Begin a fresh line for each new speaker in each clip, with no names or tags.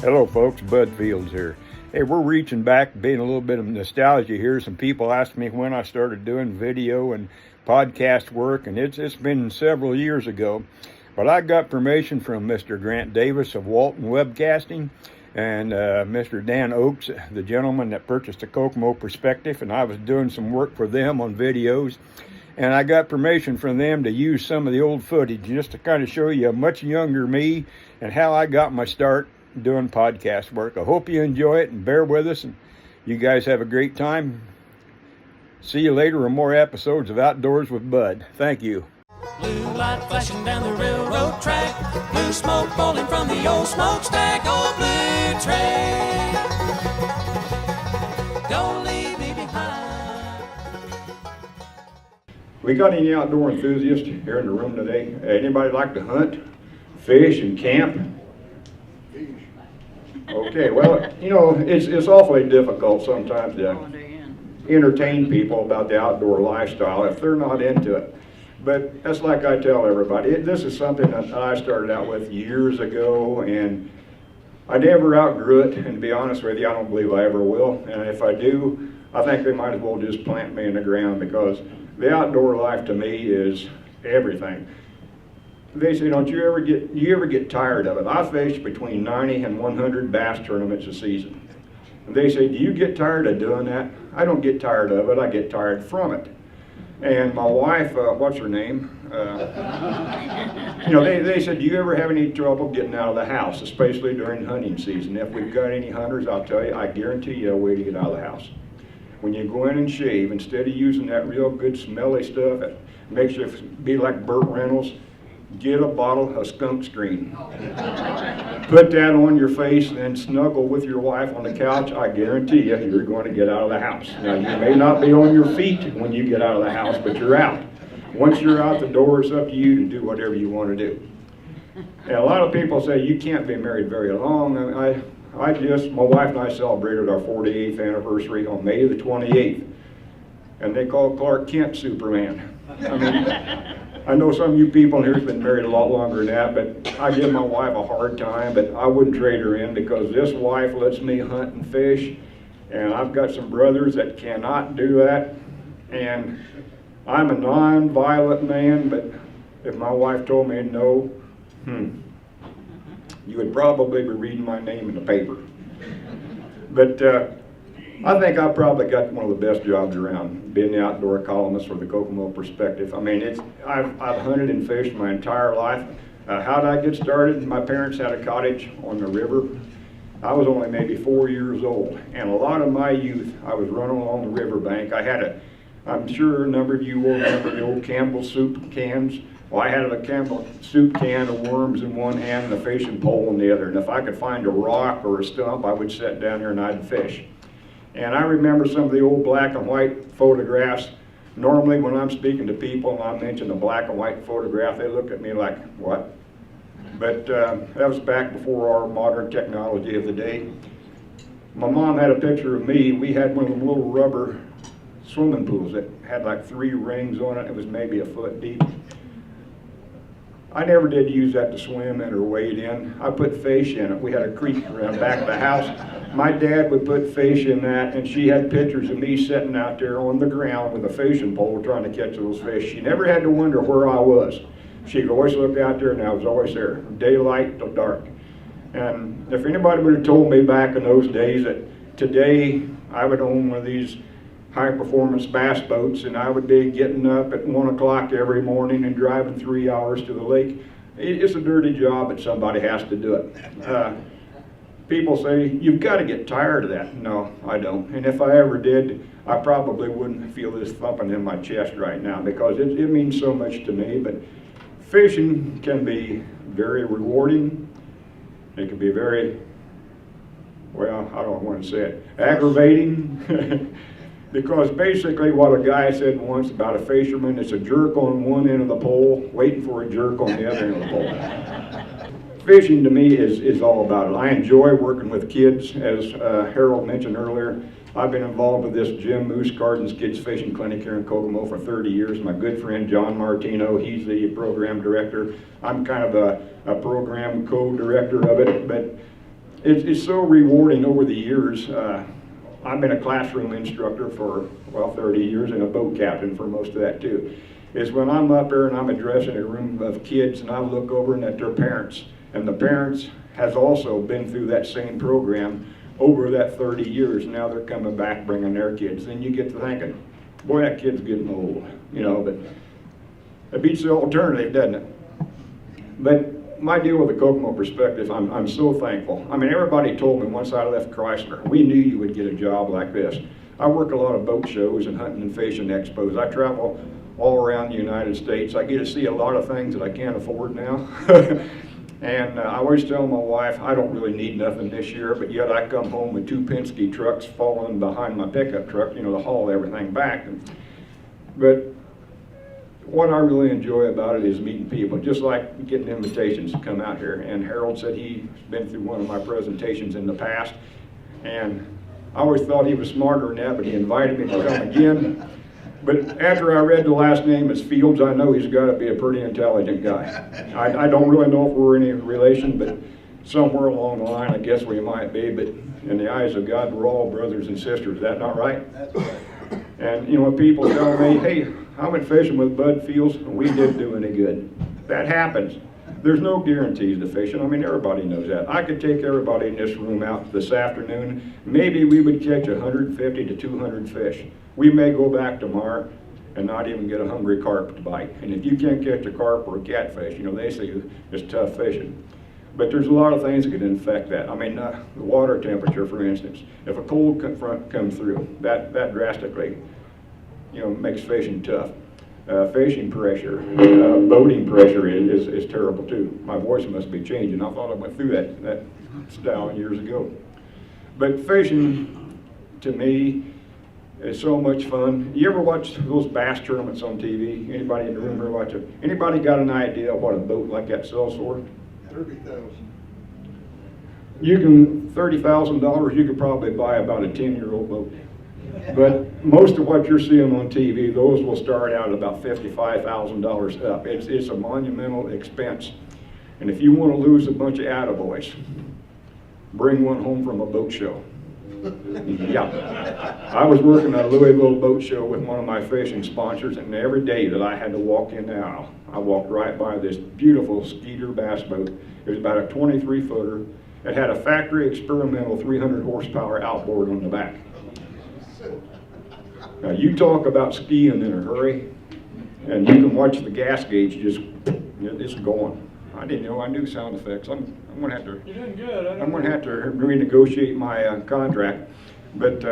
Hello folks, Bud Fields here. Hey, we're reaching back, being a little bit of nostalgia here. Some people asked me when I started doing video and podcast work, and it's been several years ago. But I got permission from Mr. Grant Davis of Walton Webcasting and Mr. Dan Oakes, the gentleman that purchased the Kokomo Perspective, and I was doing some work for them on videos. And I got permission from them to use some of the old footage just to kind of show you a much younger me and how I got my start doing podcast work. I hope you enjoy it and bear with us, and you guys have a great time. See you later with more episodes of Outdoors with Bud. Thank you.
Blue light flashing down the railroad track, blue smoke rolling from the old smokestack, old blue train. Don't leave me behind.
We got any outdoor enthusiasts here in the room today? Anybody like to hunt, fish, and camp? Okay, well, you know, it's awfully difficult sometimes to entertain people about the outdoor lifestyle if they're not into it. But that's like I tell everybody, this is something that I started out with years ago, and I never outgrew it, and to be honest with you, I don't believe I ever will. And if I do, I think they might as well just plant me in the ground, because the outdoor life to me is everything. They say, don't you ever get tired of it? I fish between 90 and 100 bass tournaments a season. And they say, do you get tired of doing that? I don't get tired of it, I get tired from it. And my wife, what's her name? You know, they said, do you ever have any trouble getting out of the house, especially during hunting season? If we've got any hunters, I'll tell you, I guarantee you a way to get out of the house. When you go in and shave, instead of using that real good smelly stuff that makes you be like Burt Reynolds, get a bottle of skunk screen. Put that on your face and then snuggle with your wife on the couch. I guarantee you, you're going to get out of the house. Now, you may not be on your feet when you get out of the house, but you're out. Once you're out the door, it's up to you to do whatever you want to do. And a lot of people say you can't be married very long. My wife and I celebrated our 48th anniversary on May the 28th. And they call Clark Kent Superman. I mean, I know some of you people here have been married a lot longer than that, but I give my wife a hard time, but I wouldn't trade her in, because this wife lets me hunt and fish, and I've got some brothers that cannot do that, and I'm a non-violent man, but if my wife told me no, you would probably be reading my name in the paper. But I think I've probably got one of the best jobs around, being the outdoor columnist for the Kokomo Perspective. I mean, I've hunted and fished my entire life. How did I get started? My parents had a cottage on the river. I was only maybe 4 years old, and a lot of my youth, I was running along the riverbank. I'm sure a number of you will remember the old Campbell soup cans. Well, I had a Campbell soup can of worms in one hand and a fishing pole in the other, and if I could find a rock or a stump, I would sit down there and I'd fish. And I remember some of the old black and white photographs. Normally when I'm speaking to people and I mention a black and white photograph, they look at me like, what? But that was back before our modern technology of the day. My mom had a picture of me. We had one of the little rubber swimming pools that had like 3 rings on it. It was maybe a foot deep. I never did use that to swim in or wade in. I put fish in it. We had a creek around the back of the house. My dad would put fish in that, and she had pictures of me sitting out there on the ground with a fishing pole trying to catch those fish. She never had to wonder where I was. She could always look out there, and I was always there, daylight till dark. And if anybody would have told me back in those days that today I would own one of these high-performance bass boats, and I would be getting up at 1 o'clock every morning and driving 3 hours to the lake, it's a dirty job, but somebody has to do it. People say, you've got to get tired of that. No, I don't. And if I ever did, I probably wouldn't feel this thumping in my chest right now, because it means so much to me. But fishing can be very rewarding. It can be very, well, I don't want to say it, aggravating. Because basically what a guy said once about a fisherman, it's a jerk on one end of the pole, waiting for a jerk on the other end of the pole. Fishing to me is all about it. I enjoy working with kids. As Harold mentioned earlier, I've been involved with this Jim Moose Gardens Kids Fishing Clinic here in Kokomo for 30 years. My good friend John Martino, he's the program director. I'm kind of a program co-director of it, but it's so rewarding over the years. I've been a classroom instructor for, well, 30 years and a boat captain for most of that too. Is when I'm up there and I'm addressing a room of kids and I look over and at their parents, and the parents has also been through that same program over that 30 years. Now they're coming back bringing their kids. Then you get to thinking, boy, that kid's getting old, you know, but it beats the alternative, doesn't it? But my deal with the Kokomo perspective, I'm so thankful. I mean, everybody told me once I left Chrysler, we knew you would get a job like this. I work a lot of boat shows and hunting and fishing expos. I travel all around the United States. I get to see a lot of things that I can't afford now. And I always tell my wife, I don't really need nothing this year, but yet I come home with 2 Penske trucks falling behind my pickup truck, you know, to haul everything back. But what I really enjoy about it is meeting people, just like getting invitations to come out here. And Harold said he's been through one of my presentations in the past, and I always thought he was smarter than that, but he invited me to come again. But after I read the last name is Fields, I know he's got to be a pretty intelligent guy. I don't really know if we're any relation, but somewhere along the line, I guess we might be. But in the eyes of God, we're all brothers and sisters. Is that not right?
That's right.
And you know, when people tell me, hey, I went fishing with Bud Fields, and we didn't do any good. That happens. There's no guarantees to fishing. I mean, everybody knows that. I could take everybody in this room out this afternoon. Maybe we would catch 150 to 200 fish. We may go back tomorrow and not even get a hungry carp to bite. And if you can't catch a carp or a catfish, you know, they say it's tough fishing. But there's a lot of things that can affect that. I mean, the water temperature, for instance. If a cold front comes through, that drastically, you know, makes fishing tough. Fishing pressure, boating pressure is terrible too. My voice must be changing. I thought I went through that style years ago. But fishing, to me, is so much fun. You ever watch those bass tournaments on TV? Anybody in the room ever watch it? Anybody got an idea of what a boat like that sells for?
30,000.
You can, $30,000, you could probably buy about a 10-year-old boat. But most of what you're seeing on TV, those will start out at about $55,000 up. It's a monumental expense. And if you want to lose a bunch of attaboys, bring one home from a boat show. Yeah. I was working at a Louisville boat show with one of my fishing sponsors, and every day that I had to walk in the aisle, I walked right by this beautiful Skeeter bass boat. It was about a 23-footer. It had a factory experimental 300 horsepower outboard on the back. Now you talk about skiing in a hurry, and you can watch the gas gauge just, it's going. I didn't know I knew sound effects. I'm gonna have to.
You're doing good.
I'm gonna have to renegotiate my contract. But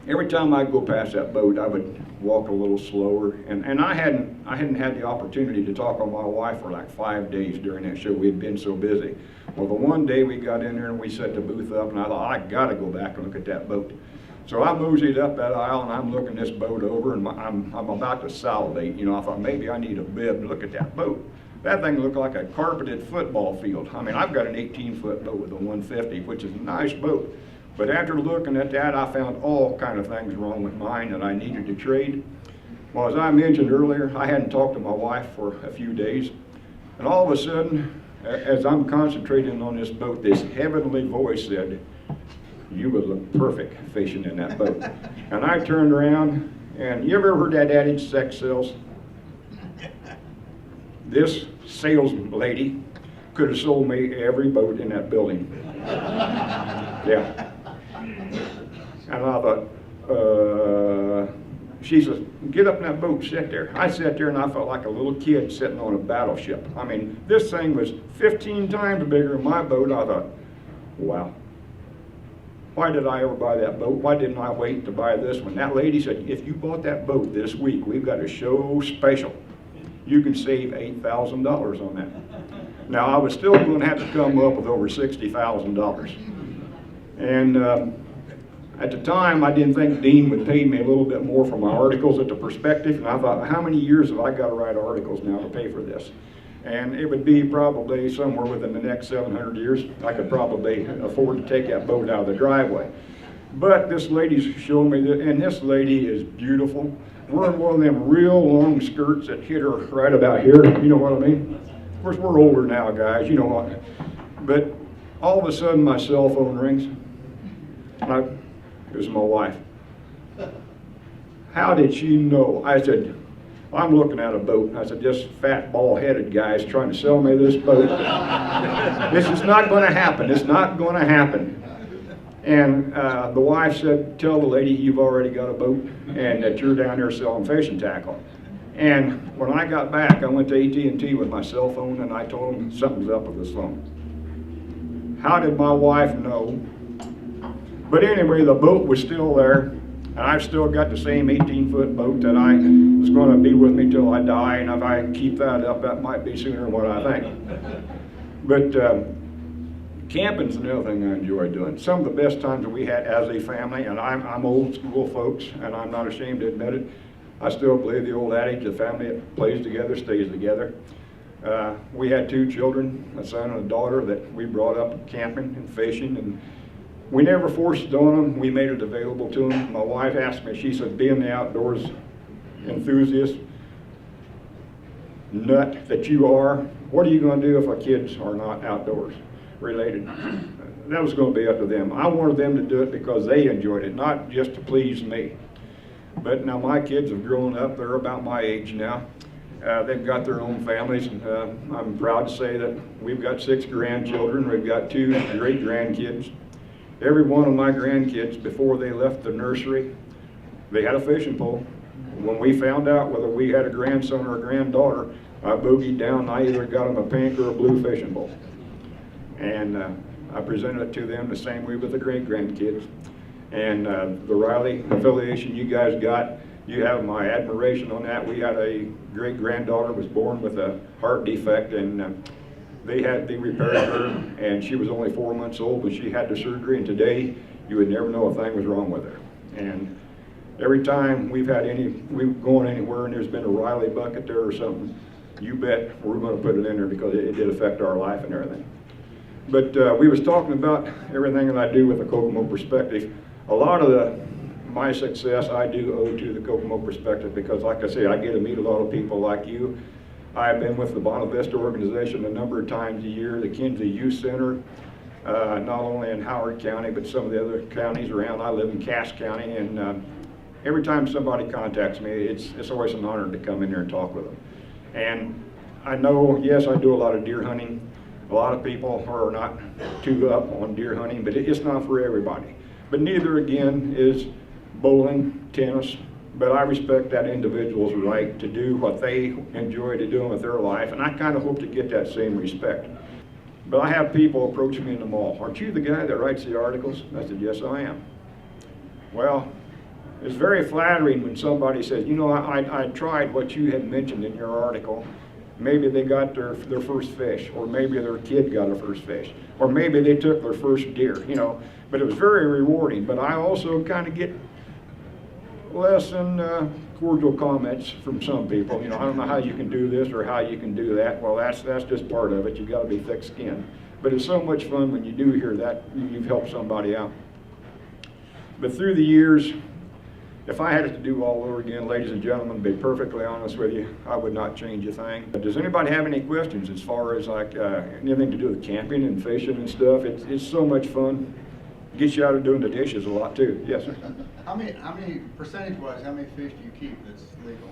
every time I go past that boat, I would walk a little slower. And I hadn't had the opportunity to talk with my wife for like 5 days during that show. We had been so busy. Well, the one day we got in there and we set the booth up, and I thought, I gotta go back and look at that boat. So I moseyed up that aisle and I'm looking this boat over, and I'm about to salivate. You know, I thought maybe I need a bib to look at that boat. That thing looked like a carpeted football field. I mean, I've got an 18-foot boat with a 150, which is a nice boat. But after looking at that, I found all kind of things wrong with mine that I needed to trade. Well, as I mentioned earlier, I hadn't talked to my wife for a few days. And all of a sudden, as I'm concentrating on this boat, this heavenly voice said, "You would look perfect fishing in that boat." And I turned around, and you ever heard that adage, sex sells? This sales lady could have sold me every boat in that building. Yeah. And I thought, she says, "Get up in that boat, sit there." I sat there and I felt like a little kid sitting on a battleship. I mean, this thing was 15 times bigger than my boat. I thought, wow. Why did I ever buy that boat? Why didn't I wait to buy this one? That lady said, if you bought that boat this week, we've got a show special. You can save $8,000 on that. Now, I was still going to have to come up with over $60,000. And at the time, I didn't think Dean would pay me a little bit more for my articles at the Perspective. And I thought, how many years have I got to write articles now to pay for this? And it would be probably somewhere within the next 700 years. I could probably afford to take that boat out of the driveway. But this lady's showing me that, and this lady is beautiful. Wearing one of them real long skirts that hit her right about here. You know what I mean? Of course, we're older now, guys, you know what. But all of a sudden my cell phone rings. It was my wife. How did she know? I said, I'm looking at a boat. I said, this fat, bald-headed guy is trying to sell me this boat. This is not going to happen. It's not going to happen. And the wife said, tell the lady you've already got a boat and that you're down there selling fishing tackle. And when I got back, I went to AT&T with my cell phone and I told them something's up with this phone. How did my wife know? But anyway, the boat was still there, and I've still got the same 18-foot boat that I was going to be with me till I die, and if I keep that up, that might be sooner than what I think. But camping's another thing I enjoy doing. Some of the best times that we had as a family, and I'm old school folks, and I'm not ashamed to admit it. I still believe the old adage, the family that plays together stays together. We had 2 children, a son and a daughter, that we brought up camping and fishing, and we never forced it on them. We made it available to them. My wife asked me, she said, being the outdoors enthusiast nut that you are, what are you going to do if our kids are not outdoors related? That was going to be up to them. I wanted them to do it because they enjoyed it, not just to please me. But now my kids have grown up. They're about my age now. They've got their own families. I'm proud to say that we've got 6 grandchildren. We've got 2 great grandkids. Every one of my grandkids, before they left the nursery, they had a fishing pole. When we found out whether we had a grandson or a granddaughter, I boogied down and I either got them a pink or a blue fishing pole. And I presented it to them the same way with the great-grandkids. And the Riley affiliation you guys got, you have my admiration on that. We had a great-granddaughter was born with a heart defect, and they repaired her, and she was only 4 months old when she had the surgery, and today you would never know a thing was wrong with her. And every time we've gone anywhere and there's been a Riley bucket there or something, you bet we're going to put it in there because it did affect our life and everything. But we was talking about everything that I do with the Kokomo Perspective. A lot of my success I do owe to the Kokomo Perspective because, like I say, I get to meet a lot of people like you. I've been with the Bonavista organization a number of times a year, the Kinsey Youth Center, not only in Howard County, but some of the other counties around. I live in Cass County, and every time somebody contacts me, it's always an honor to come in there and talk with them. And I know, yes, I do a lot of deer hunting. A lot of people are not too up on deer hunting, but it's not for everybody. But neither, again, is bowling, tennis, but I respect that individual's right to do what they enjoy to do with their life, and I kind of hope to get that same respect. But I have people approach me in the mall. Aren't you the guy that writes the articles? I said, yes, I am. Well, it's very flattering when somebody says, you know, I tried what you had mentioned in your article. Maybe they got their first fish, or maybe their kid got a first fish, or maybe they took their first deer, you know. But it was very rewarding. But I also kind of get less than cordial comments from some people. You know, I don't know how you can do this or how you can do that. Well, that's just part of it. You've got to be thick-skinned. But it's so much fun when you do hear that you've helped somebody out. But through the years, if I had it to do all over again, ladies and gentlemen, to be perfectly honest with you, I would not change a thing. But does anybody have any questions as far as like anything to do with camping and fishing and stuff? It's so much fun. Gets you out of doing the dishes a lot too. Yes, sir.
How many percentage-wise, how many fish do you keep that's legal?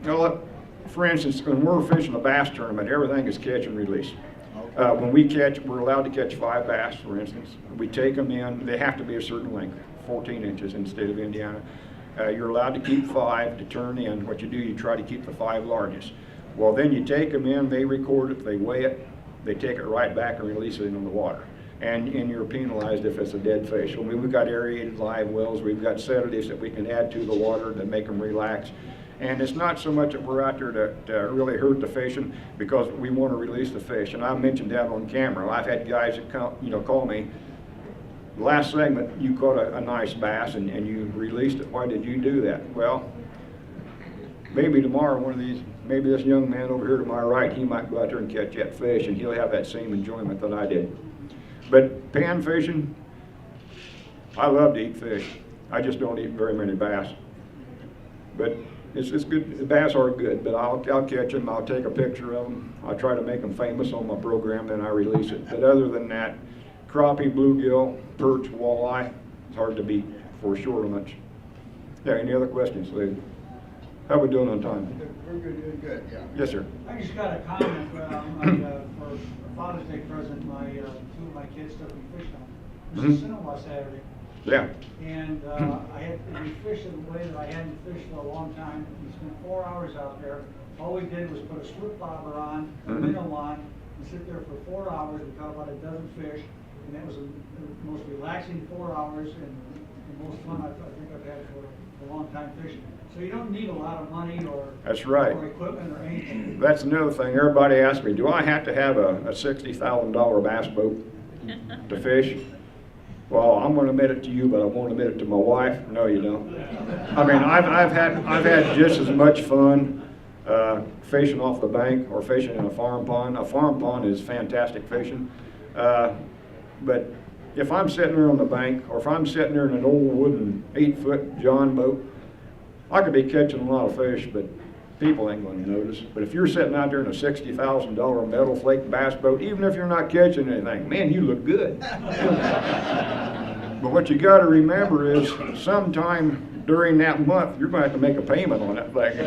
Well, for instance, when we're fishing a bass tournament, everything is catch and release.
Okay.
When we catch, we're allowed to catch 5 bass, for instance. We take them in, they have to be a certain length, 14 inches in the state of Indiana. You're allowed to keep 5 to turn in. What you do, you try to keep the 5 largest. Well, then you take them in, they record it, they weigh it, they take it right back and release it into the water. And you're penalized if it's a dead fish. I mean, we've got aerated live wells, we've got sedatives that we can add to the water to make them relax. And it's not so much that we're out there to really hurt the fishing, because we want to release the fish. And I mentioned that on camera. I've had guys that call me, last segment, you caught a nice bass and you released it. Why did you do that? Well, maybe tomorrow maybe this young man over here to my right, he might go out there and catch that fish and he'll have that same enjoyment that I did. But pan fishing, I love to eat fish. I just don't eat very many bass. But It's good. The bass are good, but I'll catch them. I'll take a picture of them. I try to make them famous on my program, then I release it. But other than that, crappie, bluegill, perch, walleye, it's hard to beat for short lunch. Yeah. Any other questions, Lee? How we doing on time?
We're good, good, yeah.
Yes, sir.
I just got a comment, for Father's Day present, two of my kids took me fishing on Cinema Saturday.
Yeah.
And we fished in a way that I hadn't fished for a long time. We spent 4 hours out there. All we did was put a slip bobber on, a minnow on, and sit there for 4 hours. We caught about a dozen fish, and that was the most relaxing 4 hours and the most fun I think I've had for a long time fishing. So you don't need a lot of money or
That's right.
or equipment or anything.
That's another thing. Everybody asks me, do I have to have a $60,000 bass boat to fish? Well, I'm going to admit it to you, but I won't admit it to my wife. No, you don't. I mean, I've had just as much fun fishing off the bank or fishing in a farm pond. A farm pond is fantastic fishing, but if I'm sitting there on the bank, or if I'm sitting there in an old wooden 8-foot John boat, I could be catching a lot of fish, but people ain't going to notice. But if you're sitting out there in a $60,000 metal flake bass boat, even if you're not catching anything, man, you look good. But what you got to remember is sometime during that month, you're going to have to make a payment on that thing.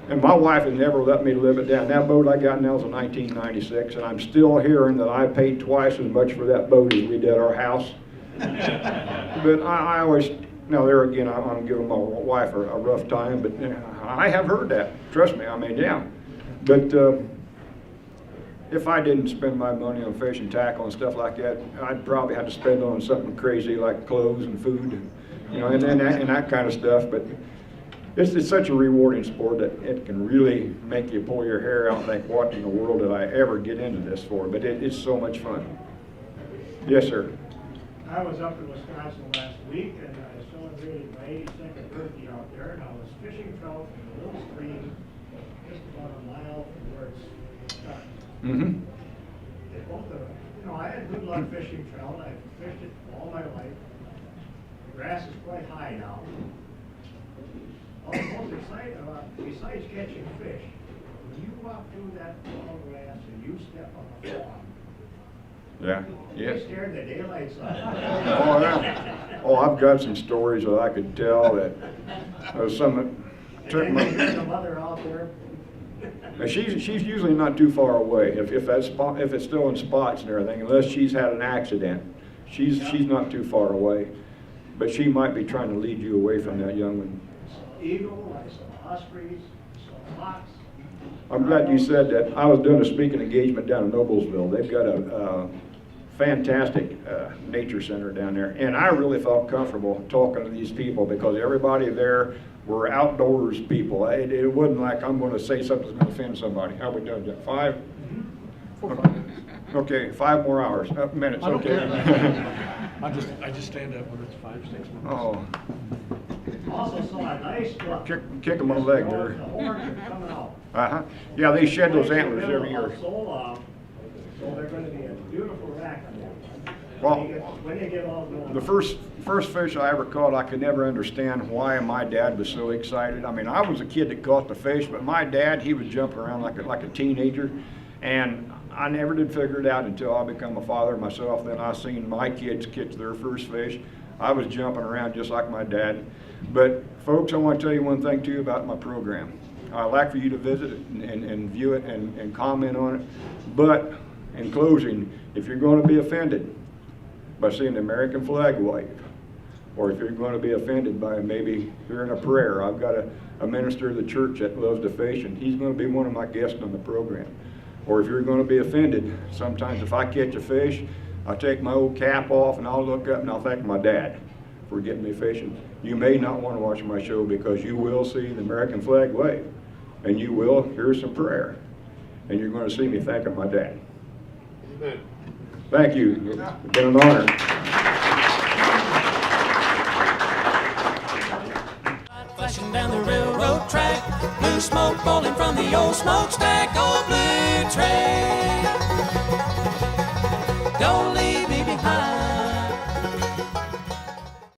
And my wife has never let me live it down. That boat I got now is a 1996, and I'm still hearing that I paid twice as much for that boat as we did our house. But I always, now there again, I'm giving my wife a rough time, but I have heard that. Trust me, I mean, yeah. But if I didn't spend my money on fishing tackle and stuff like that, I'd probably have to spend on something crazy like clothes and food, and, you know, and that kind of stuff. But it's such a rewarding sport that it can really make you pull your hair out and think, what in the world did I ever get into this for? But it's so much fun. Yes, sir.
I was up in Wisconsin last week, and I celebrated my 82nd birthday out there, and I was fishing trout in a little stream just about a mile from where it starts.
Mm-hmm.
I had good luck fishing trout. I've fished it all my life. The grass is quite high now. All the most exciting, besides catching fish, when you walk through that tall grass and you step on the frog,
Yeah. Yes.
you scared the daylights out of
Oh, yeah. Oh, I've got some stories that I could tell that some took
and
my.
then there's a mother out there.
Now, she's usually not too far away if it's still in spots and everything, unless she's had an accident. She's not too far away, but she might be trying to lead you away from that young one.
Eagle, I saw ospreys, I saw fox.
I'm glad you said that. I was doing a speaking engagement down in Noblesville. They've got a fantastic nature center down there, and I really felt comfortable talking to these people because everybody there were outdoors people. It wasn't like I'm going to say something that's going to offend somebody. How we doing, Jeff? 5? Okay, 5 more hours, minutes. Okay.
I just stand up when it's 5, 6 minutes.
Oh,
Also saw a nice buck.
kick him on the leg there.
The horns are coming out.
Yeah, they shed those antlers every year.
So long, so they're going to be a beautiful rack on them.
Well,
When they get all going.
the first fish I ever caught, I could never understand why my dad was so excited. I mean, I was a kid that caught the fish, but my dad, he was jumping around like a teenager, and I never did figure it out until I become a father myself. Then I seen my kids catch their first fish. I was jumping around just like my dad. But folks, I want to tell you one thing too about my program. I'd like for you to visit it and view it and comment on it. But in closing, if you're going to be offended by seeing the American flag wave, or if you're going to be offended by maybe hearing a prayer, I've got a minister of the church that loves to fish, and he's going to be one of my guests on the program. Or if you're going to be offended, sometimes if I catch a fish, I take my old cap off and I'll look up and I'll thank my dad for getting me fishing. You may not want to watch my show because you will see the American flag wave, and you will hear some prayer, and you're going to see me thanking my dad.
Amen.
Thank you. It's been an honor.
Flashing down the railroad track, blue smoke rolling from the old smokestack, old blue train. Don't leave me behind.